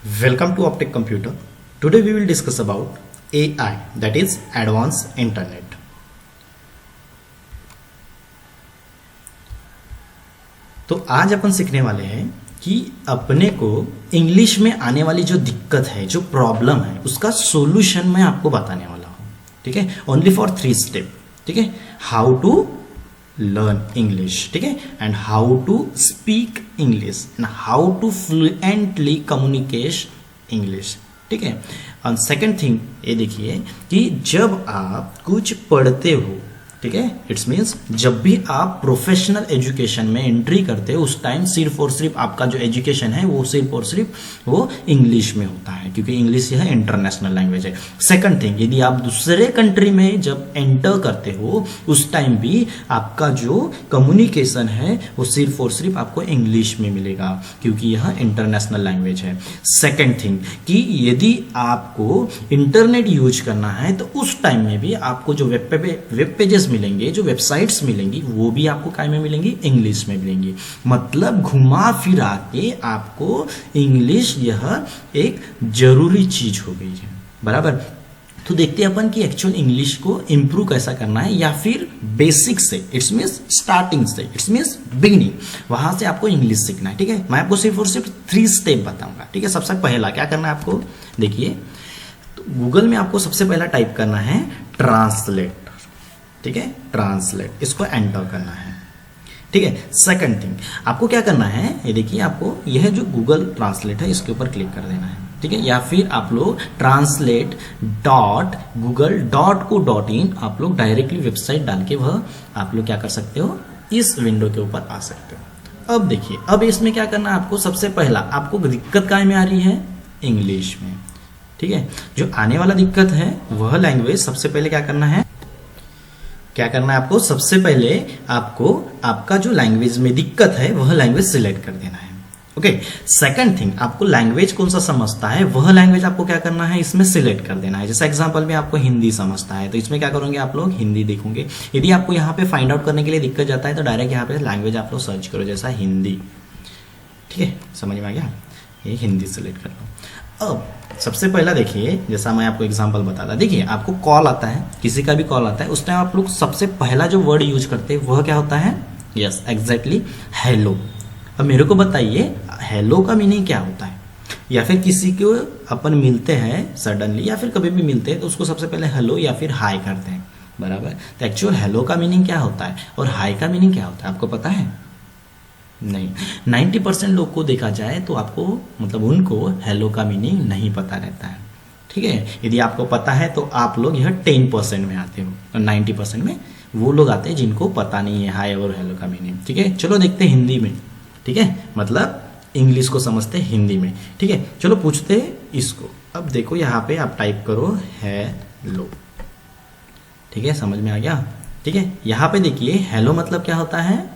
Welcome to Optic Computer. Today we will discuss about AI, that is Advanced Internet. तो आज अपन सीखने वाले हैं कि अपने को इंग्लिश में आने वाली जो दिक्कत है, जो प्रॉब्लम है, उसका सॉल्यूशन मैं आपको बताने वाला हूं. ठीक है, ओनली फॉर 3 स्टेप. ठीक है, हाउ टू लर्न इंग्लिश, ठीक है, and how to speak English and how to fluently communicate English. ठीक है, और सेकंड थिंग ये देखिए कि जब आप कुछ पढ़ते हो, ठीक है, इट्स मीन्स जब भी आप प्रोफेशनल एजुकेशन में एंट्री करते हो उस टाइम सिर्फ और सिर्फ आपका जो एजुकेशन है वो सिर्फ और सिर्फ वो इंग्लिश में होता है, क्योंकि इंग्लिश यह इंटरनेशनल लैंग्वेज है. सेकंड थिंग, यदि आप दूसरे कंट्री में जब एंटर करते हो उस टाइम भी आपका जो कम्युनिकेशन है वो सिर्फ और सिर्फ आपको इंग्लिश में मिलेगा, क्योंकि यह इंटरनेशनल लैंग्वेज है. सेकंड थिंग कि यदि आपको इंटरनेट यूज करना है तो उस टाइम में भी आपको जो वेब पेजेस मिलेंगे, जो वेबसाइट्स मिलेंगी, वो भी आपको काय में मिलेंगी, इंग्लिश में मिलेंगी. मतलब घुमा फिरा के आपको इंग्लिश यह एक जरूरी चीज हो गई है. बराबर. तो देखते हैं अपन कि एक्चुअल इंग्लिश को इंप्रूव कैसा करना है, या फिर बेसिक से, इट्स मीन्स स्टार्टिंग से, इट्स मीन्स बिगिनिंग, वहां से आपको इंग्लिश सीखना है. ठीक है, मैं आपको सिर्फ और सिर्फ 3 स्टेप बताऊंगा. ठीक है, सबसे पहला क्या करना है आपको, देखिए, तो गूगल में आपको सबसे पहला टाइप करना है ट्रांसलेट. ठीक है, ट्रांसलेट, इसको एंटर करना है. ठीक है, सेकंड थिंग आपको क्या करना है, ये देखिए, आपको यह जो गूगल ट्रांसलेट है इसके ऊपर क्लिक कर देना है. ठीक है, या फिर आप लोग translate.google.co.in आप लोग डायरेक्टली वेबसाइट डाल के वह आप लोग क्या कर सकते हो, इस विंडो के ऊपर आ सकते हो. अब देखिए, अब इसमें क्या करना है आपको, सबसे पहला आपको दिक्कत काय में आ रही है, इंग्लिश में. ठीक है, जो आने वाला दिक्कत है वह लैंग्वेज सबसे पहले क्या करना है, आपको सबसे पहले आपको आपका जो लैंग्वेज में दिक्कत है वह लैंग्वेज सिलेक्ट कर देना है. ओके, सेकंड थिंग आपको लैंग्वेज कौन सा समझता है वह लैंग्वेज आपको क्या करना है, इसमें सिलेक्ट कर देना है. जैसे एग्जांपल में आपको हिंदी समझता है तो इसमें क्या करोगे आप लोग, हिंदी देखोगे. यदि आपको यहाँ पे फाइंड आउट करने के लिए दिक्कत जाता है तो डायरेक्ट यहाँ पे लैंग्वेज आप लोग सर्च करो, जैसा हिंदी. ठीक है, समझ में आ गया, ये हिंदी सिलेक्ट कर लो. अब सबसे पहला देखिए, जैसा मैं आपको एग्जांपल बताता, देखिए आपको कॉल आता है, किसी का भी कॉल आता है, उस टाइम आप लोग सबसे पहला जो वर्ड यूज करते हैं वह क्या होता है, यस एग्जैक्टली, हेलो. अब मेरे को बताइए हेलो का मीनिंग क्या होता है, या फिर किसी को अपन मिलते हैं सडनली या फिर कभी भी मिलते हैं तो उसको सबसे पहले हेलो या फिर हाय करते हैं. बराबर. तो एक्चुअल हेलो का मीनिंग क्या होता है और हाय का मीनिंग क्या होता है आपको पता है? नहीं. 90% लोग को देखा जाए तो आपको मतलब उनको हेलो का मीनिंग नहीं पता रहता है. ठीक है, यदि आपको पता है तो आप लोग यह 10% में आते हो और 90% में वो लोग आते हैं जिनको पता नहीं है हाय और हेलो का मीनिंग. ठीक है, चलो देखते हैं हिंदी में. ठीक है, मतलब इंग्लिश को समझते हैं हिंदी में. ठीक है, चलो पूछते हैं इसको. अब देखो यहाँ पे आप टाइप करो हेलो. ठीक है, समझ में आ गया. ठीक है, यहाँ पे देखिए हेलो मतलब क्या होता है.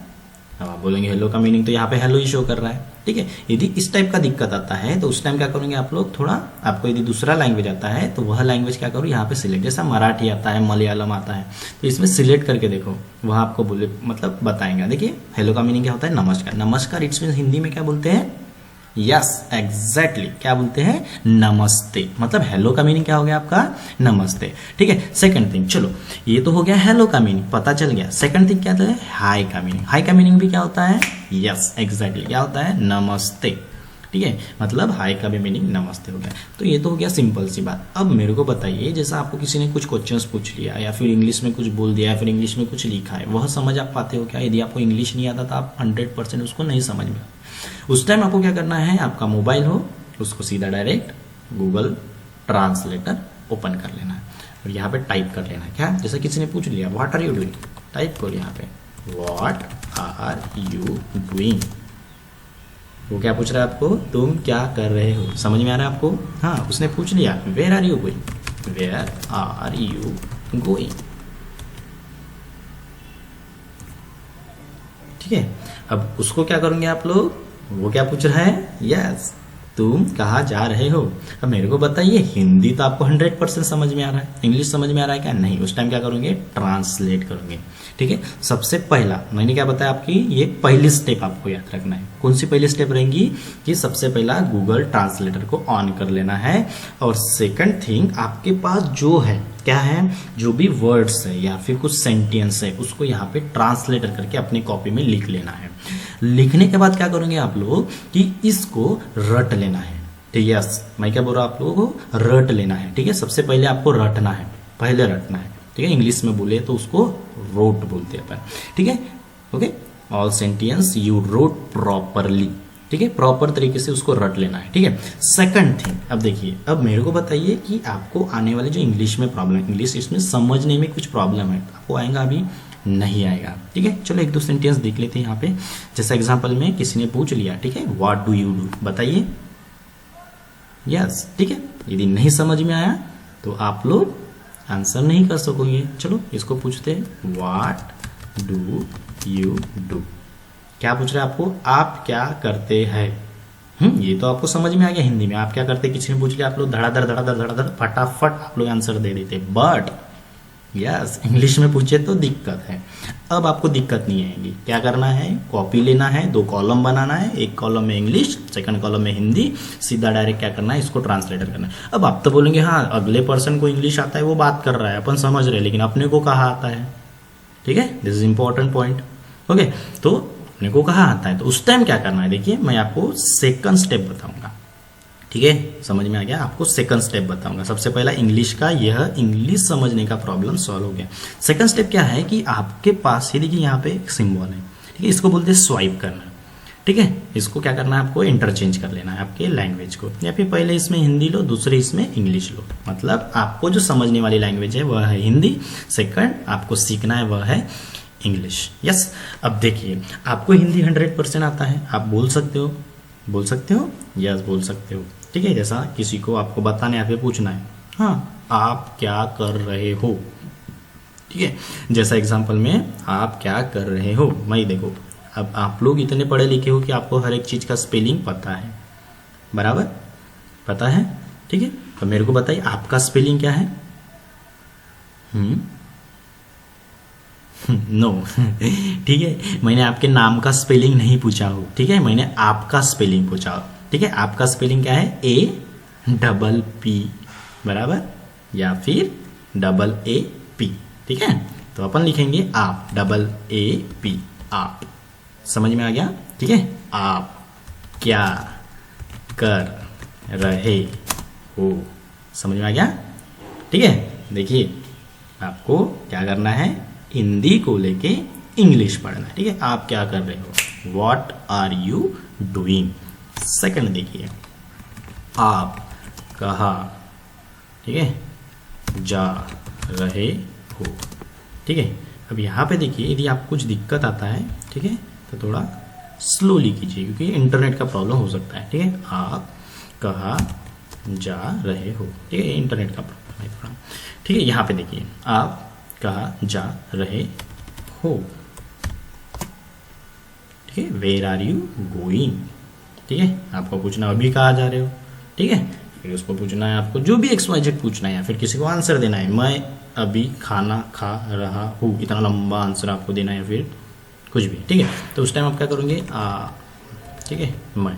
अब आप बोलेंगे हेलो का मीनिंग तो यहाँ पे हेलो ही शो कर रहा है. ठीक है, यदि इस टाइप का दिक्कत आता है तो उस टाइम क्या करेंगे आप लोग, थोड़ा आपको यदि दूसरा लैंग्वेज आता है तो वह लैंग्वेज क्या करो यहाँ पे सिलेक्ट, जैसा मराठी आता है, मलयालम आता है, तो इसमें सिलेक्ट करके देखो, वह आपको बोले मतलब बताएंगे. देखिए हेलो का मीनिंग क्या होता है, नमस्कार. नमस्कार इट्स मीन हिंदी में क्या बोलते हैं, यस एग्जैक्टली, क्या बोलते हैं, नमस्ते. मतलब हेलो का मीनिंग क्या हो गया आपका, नमस्ते. ठीक है, सेकंड थिंग, चलो ये तो हो गया हेलो का मीनिंग, पता चल गया. सेकंड थिंग क्या होता है, हाय का मीनिंग. हाय का मीनिंग भी क्या होता है, यस एग्जैक्टली, क्या होता है, नमस्ते. ठीक है, मतलब हाय का भी मीनिंग नमस्ते हो गया. तो ये तो हो गया सिंपल सी बात. अब मेरे को बताइए, जैसा आपको किसी ने कुछ क्वेश्चंस पूछ लिया या फिर इंग्लिश में कुछ बोल दिया या फिर इंग्लिश में कुछ लिखा है, वह समझ आप पाते हो क्या? यदि आपको इंग्लिश नहीं आता तो आप 100% उसको नहीं समझ में. उस टाइम आपको क्या करना है, आपका मोबाइल हो उसको सीधा डायरेक्ट गूगल ट्रांसलेटर ओपन कर लेना है और यहाँ पे टाइप कर लेना है. क्या, जैसे किसी ने पूछ लिया what are you doing, type करो यहाँ पे व्हाट आर यू डूइंग. वो क्या पूछ रहा है आपको, तुम क्या कर रहे हो. समझ में आ रहा है आपको? हाँ, उसने पूछ लिया where are you going, where are you going. ठीक है, अब उसको क्या करेंगे आप लोग, वो क्या पूछ रहा है, यस, तुम कहाँ जा रहे हो। अब मेरे को बताइए, हिंदी तो आपको 100% समझ में आ रहा है, इंग्लिश समझ में आ रहा है क्या? नहीं। उस टाइम क्या करोगे? ट्रांसलेट करोगे। ठीक है, सबसे पहला मैंने क्या बताया आपकी, ये पहली स्टेप आपको याद रखना है। कौन सी पहली स्टेप रहेगी कि सबसे पहला गूगल ट्रांसलेटर को ऑन कर लेना है, और सेकंड थिंग आपके पास जो है क्या है, जो भी वर्ड्स है या फिर कुछ सेंटेंस है उसको यहाँ पे ट्रांसलेटर करके अपनी कॉपी में लिख लेना है। लिखने के बाद क्या करोगे आप लोग कि इसको रट लेना है। ठीक है, यस मैं क्या बोल रहा हूँ, आप लोगों को रट लेना है। ठीक है, सबसे पहले आपको रटना है, पहले रटना है। ठीक है, इंग्लिश में बोले तो उसको रोट बोलते हैं अपन। ठीक है, okay, all sentence you wrote properly. ठीक है, प्रॉपर तरीके से उसको रट लेना है। ठीक है, सेकंड थिंग, अब देखिए, अब मेरे को बताइए कि आपको आने वाले जो इंग्लिश में प्रॉब्लम है, इंग्लिश इसमें समझने में कुछ प्रॉब्लम है, आपको आएगा अभी नहीं आएगा। ठीक है, चलो एक दो सेंटेंस देख लेते हैं यहाँ पे। जैसा एग्जांपल में किसी ने पूछ लिया, ठीक है, व्हाट डू यू डू, बताइए। यस, ठीक है, यदि नहीं समझ में आया तो आप लोग आंसर नहीं कर सकोगे। चलो इसको पूछते हैं, व्हाट डू यू डू। क्या पूछ रहे हैं आपको, आप क्या करते हैं। ये तो आपको समझ में आ गया हिंदी में, आप क्या करते, किसी ने पूछ लिया, आप लोग धड़ाधड़ धड़ाधड़ धड़ाधड़ फटाफट आप लोग आंसर दे देते। बट यस, इंग्लिश में पूछे तो दिक्कत है। अब आपको दिक्कत नहीं आएगी। क्या करना है, कॉपी लेना है, 2 कॉलम बनाना है, एक कॉलम में इंग्लिश, सेकंड कॉलम में हिंदी, सीधा डायरेक्ट क्या करना है, इसको ट्रांसलेटर करना है। अब आप तो बोलेंगे हाँ अगले पर्सन को इंग्लिश आता है, वो बात कर रहा है, अपन समझ रहे हैं, लेकिन अपने को कहाँ आता है। ठीक है, this is important point. Okay, तो अपने को कहाँ आता है, तो उस टाइम क्या करना है, देखिए मैं आपको सेकंड स्टेप बताऊंगा। ठीक है, समझ में आ गया, आपको सेकंड स्टेप बताऊंगा। सबसे पहला इंग्लिश का, यह इंग्लिश समझने का प्रॉब्लम सॉल्व हो गया। सेकंड स्टेप क्या है कि आपके पास ये देखिए यहाँ पे एक सिंबल है। ठीक है, इसको बोलते हैं स्वाइप करना। ठीक है, इसको क्या करना है, आपको इंटरचेंज कर लेना है आपके लैंग्वेज को, या फिर पहले इसमें हिंदी लो, दूसरे इसमें इंग्लिश लो। मतलब आपको जो समझने वाली लैंग्वेज है वह है हिंदी, सेकंड आपको सीखना है वह है इंग्लिश। यस, अब देखिए आपको हिंदी 100% आता है, आप बोल सकते हो, बोल सकते हो, यस बोल सकते हो। ठीक है, जैसा किसी को आपको बताने या फिर पूछना है, हाँ आप क्या कर रहे हो। ठीक है, जैसा एग्जांपल में आप क्या कर रहे हो, मैं देखो, अब आप लोग इतने पढ़े लिखे हो कि आपको हर एक चीज का स्पेलिंग पता है, बराबर पता है। ठीक है, तो मेरे को बताइए आपका स्पेलिंग क्या है। नो ठीक है, मैंने आपके नाम का स्पेलिंग नहीं पूछा हो। ठीक है, मैंने आपका स्पेलिंग पूछा हो। ठीक है, आपका स्पेलिंग क्या है, APP, बराबर, या फिर AAP। ठीक है, तो अपन लिखेंगे आप, AAP, आप। समझ में आ गया। ठीक है, आप क्या कर रहे हो, समझ में आ गया। ठीक है, देखिए आपको क्या करना है, हिंदी को लेके इंग्लिश पढ़ना है। ठीक है, आप क्या कर रहे हो, what are you doing. Second देखिए, आप कहाँ, ठीक है, जा रहे हो। ठीक है, अब यहाँ पे देखिए यदि आप कुछ दिक्कत आता है, ठीक है, तो थोड़ा स्लोली कीजिए क्योंकि इंटरनेट का प्रॉब्लम हो सकता है। ठीक है, आप कहाँ जा रहे हो। ठीक है, इंटरनेट का प्रॉब्लम है थोड़ा। ठीक है, यहाँ पे देखिए आप कहाँ जा रहे हो। ठीक है, वेयर आर यू गोइंग। ठीक है, आपको पूछना अभी कहाँ जा रहे हो। ठीक है, फिर उसको पूछना है आपको जो भी XYZ पूछना है, या फिर किसी को आंसर देना है, मैं अभी खाना खा रहा हूँ, इतना लंबा आंसर आपको देना है, या फिर कुछ भी। ठीक है, तो उस टाइम आप क्या करोगे, ठीक है, मैं।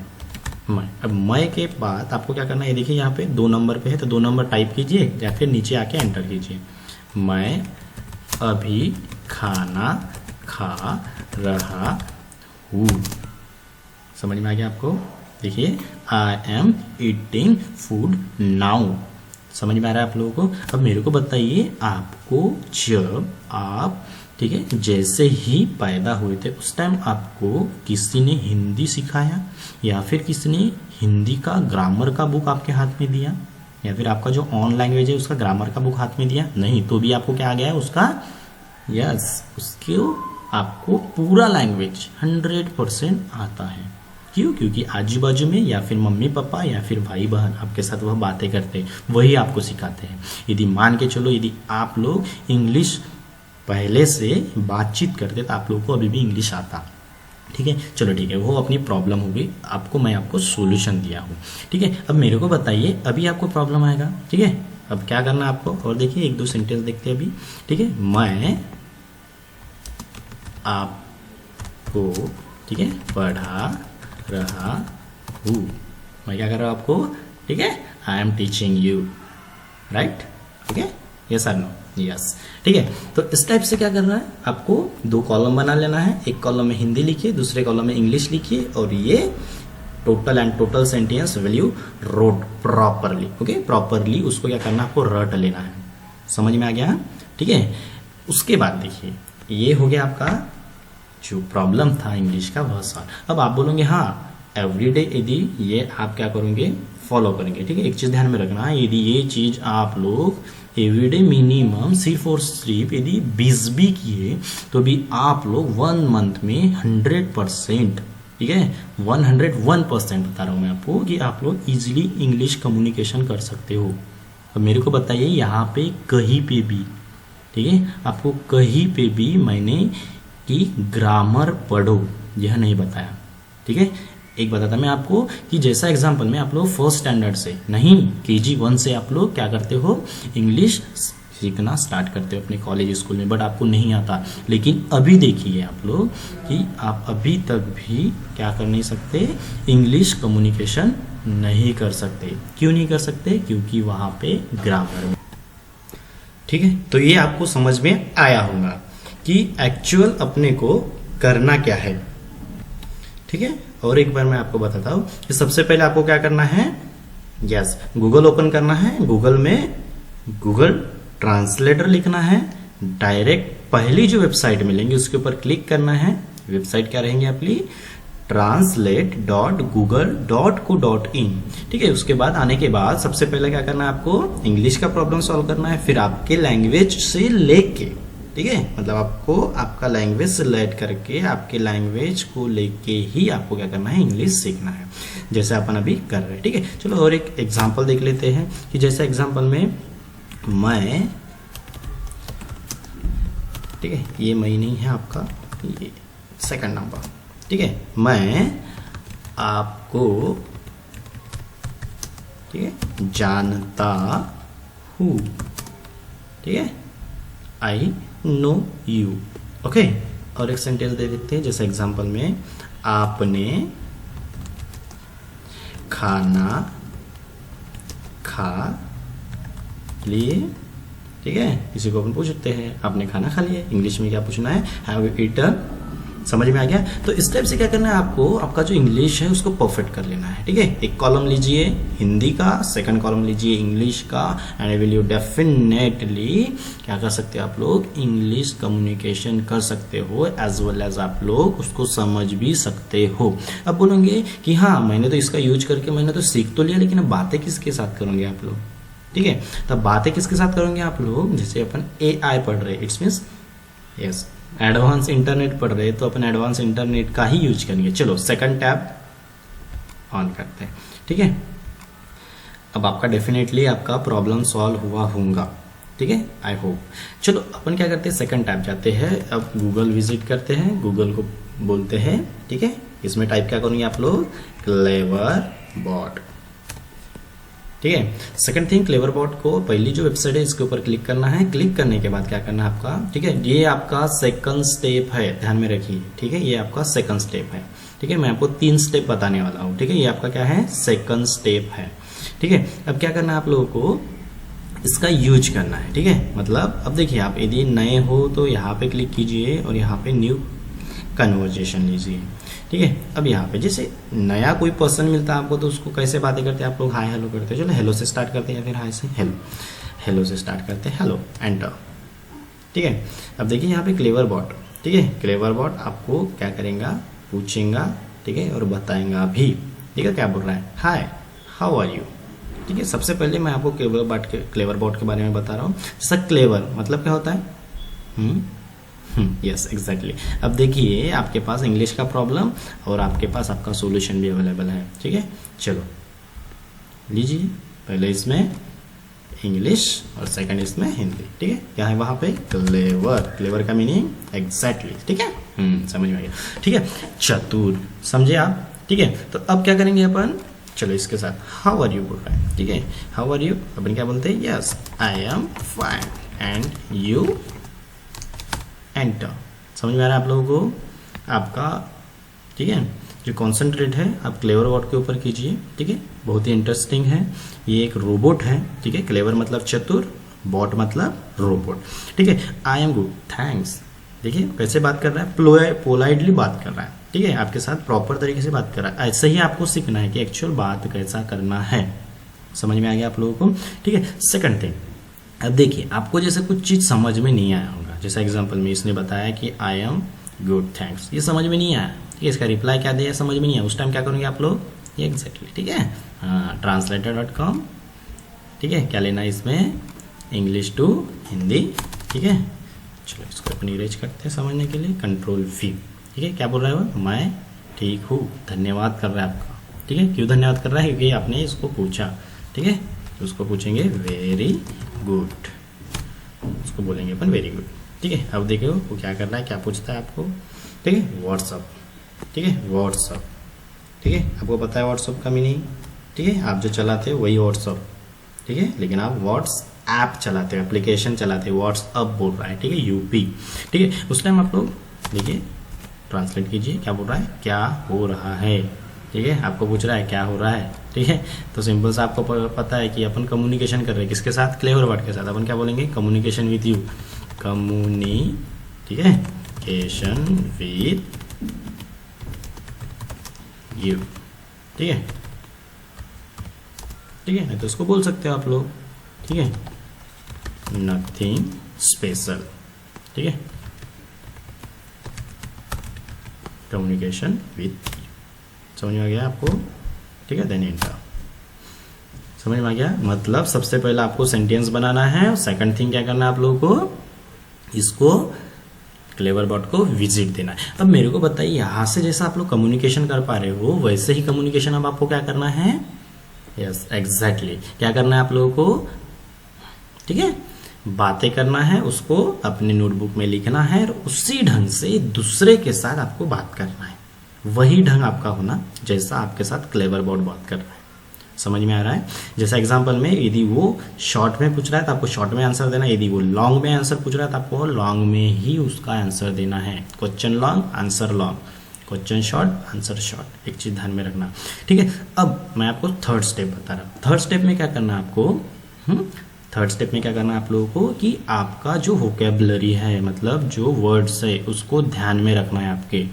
अब मैं के बाद आपको क्या करना है, देखिए यहाँ पे 2 नंबर पे है, तो 2 नंबर टाइप कीजिए या फिर नीचे आके एंटर कीजिए। मैं अभी खाना खा रहा हूँ। समझ में आ गया आपको। देखिए, I am eating food now. समझ में आ रहा है आप लोगों को। अब मेरे को बताइए, आपको जब आप, ठीक है, जैसे ही पैदा हुए थे उस टाइम आपको किसी ने हिंदी सिखाया, या फिर किसी ने हिंदी का ग्रामर का बुक आपके हाथ में दिया, या फिर आपका जो ऑन लैंग्वेज है उसका ग्रामर का बुक हाथ में दिया? नहीं, तो भी आपको क्या आ गया है उसका, यस, उसको आपको पूरा लैंग्वेज 100% आता है। क्यों? क्योंकि आजू बाजू में या फिर मम्मी पापा या फिर भाई बहन आपके साथ वह बातें करते हैं, वही आपको सिखाते हैं। यदि मान के चलो, यदि आप लोग इंग्लिश पहले से बातचीत करते तो आप लोगों को अभी भी इंग्लिश आता, ठीक है, चलो ठीक है, वो अपनी प्रॉब्लम होगी, मैं आपको सॉल्यूशन दिया हूँ। ठीक है, अब मेरे को बताइए, अभी आपको प्रॉब्लम आएगा। ठीक है, अब क्या करना है आपको, और देखिए एक दो सेंटेंस देखते हैं अभी। ठीक है, मैं आपको, ठीक है, पढ़ा रहा हूँ। मैं क्या कर रहा हूँ आपको, ठीक है, I am teaching you, right. ठीक है, यस और नो, यस। ठीक है, तो इस टाइप से क्या करना है आपको, दो कॉलम बना लेना है। एक कॉलम में हिंदी लिखिए, दूसरे कॉलम में इंग्लिश लिखिए, और ये total and total sentence value rote properly. Okay, properly उसको क्या करना है आपको, रट लेना है। समझ में आ गया। ठीक है, उसके बाद देखिए, ये हो गया आपका जो प्रॉब्लम था इंग्लिश का, वह सॉल्व। अब आप बोलोगे हाँ एवरीडे, यदि ये आप क्या करोगे, फॉलो करेंगे। ठीक है, एक चीज ध्यान में रखना है, यदि ये चीज आप लोग एवरीडे मिनिमम सिर्फ और सिर्फ यदि 20 भी किए तो भी आप लोग 1 मंथ में 100%, ठीक है, 101% बता रहा हूं मैं आपको, कि आप लोग इजीली इंग्लिश कम्युनिकेशन कर सकते हो। अब मेरे को बताइए, यहाँ पे कहीं पे भी, ठीक है, आपको कहीं पे भी मैंने कि ग्रामर पढ़ो यह नहीं बताया। ठीक है, एक बताता मैं आपको कि जैसा एग्जांपल में आप लोग फर्स्ट स्टैंडर्ड से नहीं, KG 1 से आप लोग क्या करते हो, इंग्लिश सीखना स्टार्ट करते हो अपने कॉलेज स्कूल में, बट आपको नहीं आता। लेकिन अभी देखिए आप लोग कि आप अभी तक भी क्या कर नहीं सकते, इंग्लिश कम्युनिकेशन नहीं कर सकते। क्यों नहीं कर सकते, क्योंकि वहां पे ग्रामर में। ठीक है, तो ये आपको समझ में आया होगा कि एक्चुअल अपने को करना क्या है। ठीक है, और एक बार मैं आपको बताता हूं कि सबसे पहले आपको क्या करना है, यस, गूगल ओपन करना है, गूगल में गूगल ट्रांसलेटर लिखना है, डायरेक्ट पहली जो वेबसाइट मिलेंगी उसके ऊपर क्लिक करना है। वेबसाइट क्या रहेंगी आपकी, translate.google.co.in। ठीक है, उसके बाद आने के बाद सबसे पहले क्या करना है आपको, इंग्लिश का प्रॉब्लम सॉल्व करना है, फिर आपके लैंग्वेज से लेके, ठीक है, मतलब आपको आपका लैंग्वेज सिलेक्ट करके आपके लैंग्वेज को लेके ही आपको क्या करना है, इंग्लिश सीखना है, जैसे अपन अभी कर रहे हैं। ठीक है, चलो और एक एग्जांपल देख लेते हैं कि जैसे एग्जांपल में मैं, ठीक है, ये मैं नहीं है आपका, ये सेकंड नंबर। ठीक है, मैं आपको, ठीक है, जानता हूँ। ठीक है, आई नो यू। ओके, और एक सेंटेंस दे देते हैं, जैसे एग्जांपल में आपने खाना खा लिए। ठीक है, किसी को अपन पूछते हैं आपने खाना खा लिया, इंग्लिश में क्या पूछना है, हैव यू ईटन। समझ में आ गया। तो इस टाइप से क्या करना है आपको, आपका जो इंग्लिश है उसको परफेक्ट कर लेना है। ठीक है, एक कॉलम लीजिए हिंदी का, सेकंड कॉलम लीजिए इंग्लिश का, एंड विल यू डेफिनेटली क्या कर सकते हो आप लोग, इंग्लिश कम्युनिकेशन कर सकते हो, एज वेल एज आप लोग उसको समझ भी सकते हो। अब बोलेंगे कि हाँ मैंने तो इसका यूज करके मैंने तो सीख तो लिया, लेकिन अब बातें किसके साथ करोगे आप लोग। ठीक है, तब बातें किसके साथ करोगे आप लोग, जैसे अपन AI पढ़ रहे, it's means yes advance internet पढ़ रहे, तो अपन एडवांस इंटरनेट का ही यूज करेंगे। चलो सेकंड टैब ऑन करते हैं। ठीक है, अब आपका डेफिनेटली आपका प्रॉब्लम सॉल्व हुआ होगा। ठीक है, आई होप। चलो अपन क्या करते हैं, सेकंड टैब जाते हैं, अब गूगल विजिट करते हैं, गूगल को बोलते हैं। ठीक है, इसमें टाइप क्या करेंगे आप लोग, क्लेवर बॉट। ठीक है, सेकंड थिंग, क्लेवर बॉट को पहली जो वेबसाइट है इसके ऊपर क्लिक करना है। क्लिक करने के बाद क्या करना है आपका, ठीक है, ये आपका सेकंड स्टेप है, ध्यान में रखिए। ठीक है, ये आपका सेकंड स्टेप है। ठीक है, मैं आपको 3 स्टेप बताने वाला हूँ। ठीक है, ये आपका क्या है, सेकंड स्टेप है। ठीक है, अब क्या करना है आप लोगों को, इसका यूज करना है। ठीक है, मतलब अब देखिए आप यदि नए हो तो यहाँ पे क्लिक कीजिए और यहाँ पे न्यू कन्वर्जेशन लीजिए। ठीक है, अब यहाँ पे जैसे नया कोई पर्सन मिलता है आपको तो उसको कैसे बातें करते हैं आप लोग, हाय हेलो करते हैं। चलो हेलो से स्टार्ट करते हैं या फिर हाय से हेलो, हेलो से स्टार्ट करते हैं, हेलो, एंटर। ठीक है, अब देखिए यहाँ पे क्लेवर बॉट। ठीक है, क्लेवर बॉट आपको क्या करेगा, पूछेगा। ठीक है, और बताएगा भी। ठीक है, क्या बोल रहा है, हाय हाउ आर यू। ठीक है, सबसे पहले मैं आपको क्लेवर बॉट के बारे में बता रहा हूँ। जैसा क्लेवर मतलब क्या होता है, यस एग्जैक्टली। अब देखिए आपके पास इंग्लिश का प्रॉब्लम और आपके पास आपका सॉल्यूशन भी अवेलेबल है। ठीक है, चलो लीजिए, पहले इसमें इंग्लिश और सेकंड इसमें हिंदी। ठीक है, क्या है वहां पे क्लेवर, क्लेवर का मीनिंग एग्जैक्टली। ठीक है, समझ में आ गया। ठीक है, चतुर, समझे आप। ठीक है, तो अब क्या करेंगे अपन, चलो इसके साथ हाउ आर यू बोल रहे हैं। ठीक है, हाउ आर यू अपन क्या बोलते हैं, yes I am fine and you enter. समझ में आ रहा है आप लोगों को आपका। ठीक है, जो कॉन्सेंट्रेट है आप क्लेवर वर्ड के ऊपर कीजिए। ठीक है, बहुत ही इंटरेस्टिंग है। ये एक रोबोट है। ठीक है, क्लेवर मतलब चतुर, बॉट मतलब रोबोट। ठीक है, आई एम गुड थैंक्स। देखिए कैसे बात कर रहा है, पोलाइटली बात कर रहा है। ठीक है, आपके साथ प्रॉपर तरीके से बात कर रहा है। ऐसे ही आपको सीखना है कि एक्चुअल बात कैसा करना है। समझ में आ गया आप लोगों को। ठीक है, सेकंड थिंग, अब देखिए आपको जैसे कुछ चीज समझ में नहीं आया होगा, जैसा एग्जांपल में इसने बताया कि आई एम गुड थैंक्स, ये समझ में नहीं आया। ठीक है, इसका रिप्लाई क्या दिया समझ में नहीं आया, उस टाइम क्या करोगे आप लोग, ये एग्जैक्टली। ठीक है, हाँ, translator.com। ठीक है, क्या लेना है इसमें, इंग्लिश टू हिंदी। ठीक है, चलो इसको अपन इरेज करते हैं समझने के लिए, Ctrl+V। ठीक है, क्या बोल रहा है वो, मैं ठीक हूँ, धन्यवाद कर रहा है आपका। ठीक है, क्यों धन्यवाद कर रहा है, क्योंकि आपने इसको पूछा। ठीक है, तो उसको पूछेंगे वेरी गुड, उसको बोलेंगे अपन वेरी गुड। ठीक है, अब देखो वो क्या कर रहा है, क्या पूछता है आपको। ठीक है, व्हाट्सअप। ठीक है, व्हाट्सअप। ठीक है, आपको पता है व्हाट्सअप का मीनिंग। ठीक है, आप जो चलाते हो वही व्हाट्सअप। ठीक है, लेकिन आप व्हाट्सएप चलाते हो, एप्लीकेशन चलाते हो, व्हाट्सअप बोल रहा है। ठीक है, यूपी। ठीक है, उस टाइम आप लोग देखिए ट्रांसलेट कीजिए, क्या बोल रहा है, क्या हो रहा है। ठीक है, आपको पूछ रहा है क्या हो रहा है। ठीक है, तो सिंपल से आपको पता है कि अपन कम्युनिकेशन कर रहे हैं किसके साथ, क्लेवर वर्ड के साथ। अपन क्या बोलेंगे, कम्युनिकेशन विद यू, ठीक है, केशन विद यू। ठीक है, ठीक है, तो इसको बोल सकते हो आप लोग। ठीक है, नथिंग स्पेशल। ठीक है, कम्युनिकेशन विथ, समझ में आ गया आपको। ठीक है, देन एंटर। समझ में आ गया, मतलब सबसे पहले आपको सेंटेंस बनाना है और सेकंड थिंग क्या करना है आप लोगों को, इसको क्लेवर बॉट को विजिट देना है। अब मेरे को बताइए, यहां से जैसा आप लोग कम्युनिकेशन कर पा रहे हो वैसे ही कम्युनिकेशन अब आपको क्या करना है, यस एग्जैक्टली, क्या करना है आप लोगों को। ठीक है, बातें करना है, उसको अपने नोटबुक में लिखना है और उसी ढंग से दूसरे के साथ आपको बात करना है। वही ढंग आपका होना जैसा आपके साथ क्लेवर बॉट बात कर रहा है। समझ में आ रहा है। जैसा एग्जांपल में यदि वो शॉर्ट में पूछ रहा है तो आपको शॉर्ट में आंसर देना है, यदि वो लॉन्ग में आंसर पूछ रहा है तो आपको लॉन्ग में ही उसका आंसर देना है। Question long, answer long, question short, answer short, एक चीज ध्यान में रखना। ठीक है, अब मैं आपको थर्ड स्टेप बता रहा हूँ। थर्ड स्टेप में क्या करना है आपको, थर्ड स्टेप में क्या करना है आप लोगों को कि आपका जो वोकेबलरी है, मतलब जो वर्ड्स है उसको ध्यान में रखना है आपके।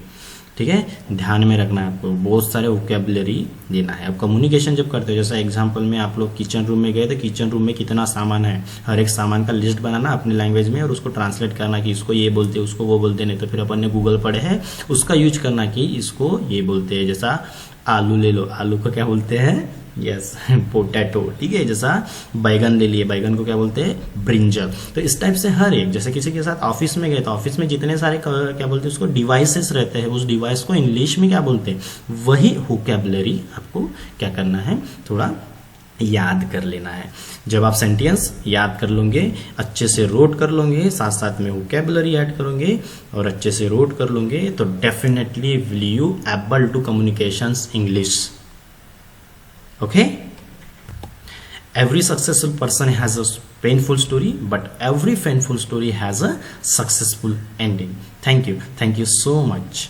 ठीक है, ध्यान में रखना है आपको, बहुत सारे वोकेबलरी देना है। अब कम्युनिकेशन जब करते हो, जैसा एग्जांपल में आप लोग किचन रूम में गए तो किचन रूम में कितना सामान है, हर एक सामान का लिस्ट बनाना अपनी लैंग्वेज में और उसको ट्रांसलेट करना कि इसको ये बोलते हैं, उसको वो बोलते हैं। नहीं तो फिर अपन ने गूगल पढ़े हैं, उसका यूज करना कि इसको ये बोलते हैं। जैसा आलू ले लो, आलू को क्या बोलते हैं, यस पोटैटो। ठीक है, जैसा बैगन ले लिए, बैगन को क्या बोलते हैं, ब्रिंजल। तो इस टाइप से हर एक, जैसे किसी के साथ ऑफिस में गए तो ऑफिस में जितने सारे क्या बोलते हैं उसको, डिवाइसेस रहते हैं, उस डिवाइस को इंग्लिश में क्या बोलते हैं, वही वोकैबुलरी आपको क्या करना है, थोड़ा याद कर लेना है। जब आप सेंटेंस याद कर लोगे, अच्छे से रोट कर लोगे, साथ साथ में वोकैबुलरी ऐड करोगे और अच्छे से रोट कर लोगे, तो definitely will you able to communications English. Okay, every successful person has a painful story, but every painful story has a successful ending. Thank you so much.